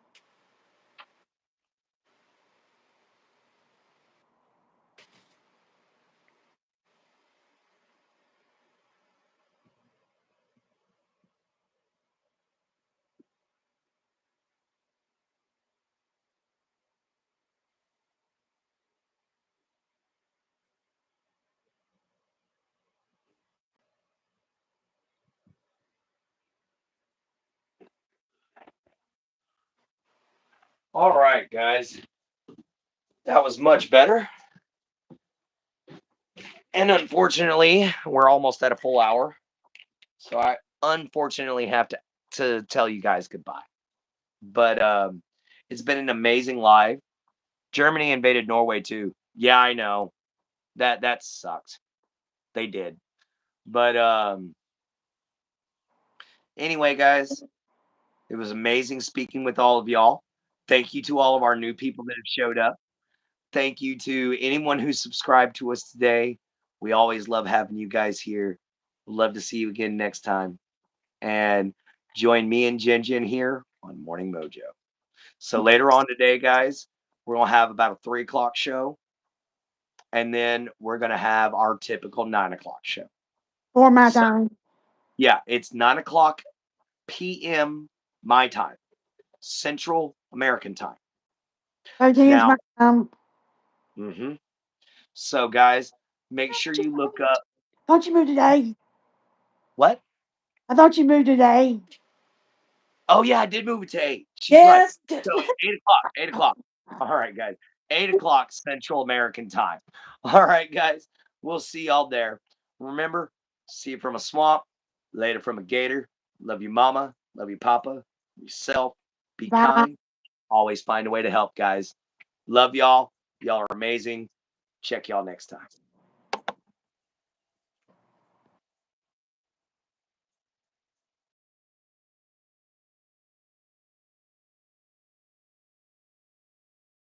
All right, guys. That was much better. And unfortunately, we're almost at a full hour. So I unfortunately have to tell you guys goodbye. But it's been an amazing live. Germany invaded Norway too. Yeah, I know. That sucked. They did. But anyway, guys, it was amazing speaking with all of y'all. Thank you to all of our new people that have showed up. Thank you to anyone who subscribed to us today. We always love having you guys here. Love to see you again next time. And join me and Jen Jen here on Morning Mojo. So later on today, guys, we're gonna have about a 3 o'clock show. and then we're gonna have our typical 9 o'clock show. For my So time. yeah, it's 9 o'clock p.m. my time, Central American time. 13 is Now, my time. hmm so guys, make sure you look up I thought you moved today. what? I thought you moved today. Oh yeah, I did move it to 8. She's right. Yes. So it's 8 o'clock. 8 o'clock. All right, guys. 8 o'clock Central American time. All right, guys. We'll see y'all there. Remember, see it from a swamp, later from a gator. Love you, mama. Love you, papa. Yourself. Be Bye. kind. Always find a way to help, guys. Love y'all. Y'all are amazing. Check y'all next time.